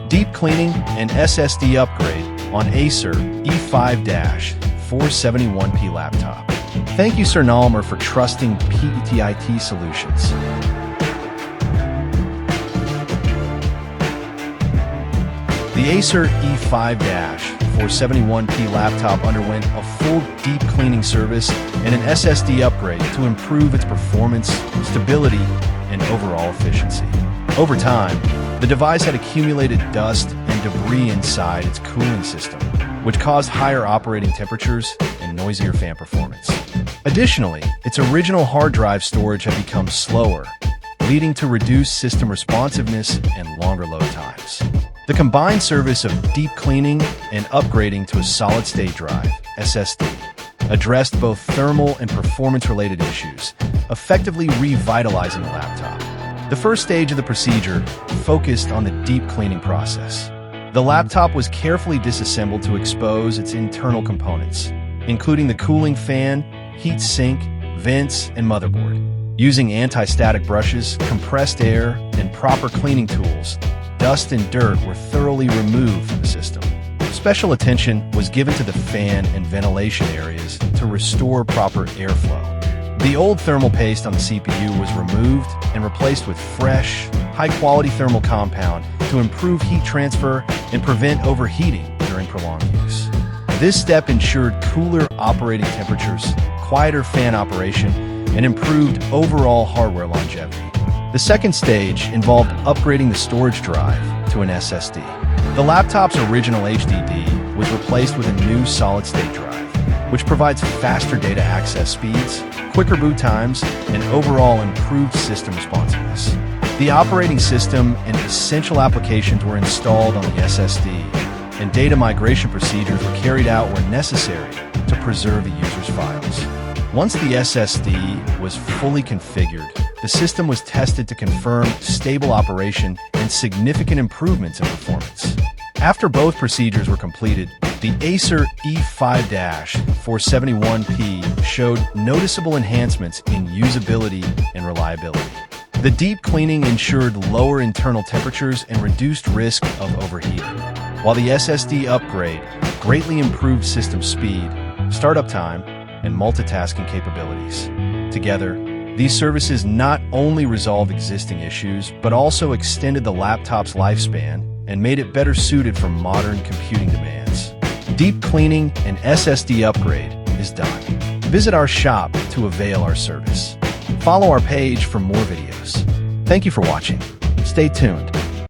deep cleaning, and SSD upgrade on Acer E5-471P laptop. Thank you, Sir Nalmer, for trusting PETIT Solutions. The Acer E5-471P laptop underwent a full deep cleaning service and an SSD upgrade to improve its performance, stability, and overall efficiency. Over time, the device had accumulated dust and debris inside its cooling system, which caused higher operating temperatures and noisier fan performance. Additionally, its original hard drive storage had become slower, leading to reduced system responsiveness and longer load times. The combined service of deep cleaning and upgrading to a solid-state drive, SSD, addressed both thermal and performance-related issues, effectively revitalizing the laptop. The first stage of the procedure focused on the deep cleaning process. The laptop was carefully disassembled to expose its internal components, including the cooling fan, heat sink, vents, and motherboard. Using anti-static brushes, compressed air, and proper cleaning tools, dust and dirt were thoroughly removed from the system. Special attention was given to the fan and ventilation areas to restore proper airflow. The old thermal paste on the CPU was removed and replaced with fresh, high-quality thermal compound to improve heat transfer and prevent overheating during prolonged use. This step ensured cooler operating temperatures, quieter fan operation, and improved overall hardware longevity. The second stage involved upgrading the storage drive to an SSD. The laptop's original HDD was replaced with a new solid-state drive, which provides faster data access speeds, quicker boot times, and overall improved system responsiveness. The operating system and essential applications were installed on the SSD, and data migration procedures were carried out where necessary to preserve the user's files. Once the SSD was fully configured, the system was tested to confirm stable operation and significant improvements in performance. After both procedures were completed, the Acer E5-471P showed noticeable enhancements in usability and reliability. The deep cleaning ensured lower internal temperatures and reduced risk of overheating, while the SSD upgrade greatly improved system speed, startup time, and multitasking capabilities. Together, these services not only resolved existing issues, but also extended the laptop's lifespan and made it better suited for modern computing demands. Deep cleaning and SSD upgrade is done. Visit our shop to avail our service. Follow our page for more videos. Thank you for watching. Stay tuned.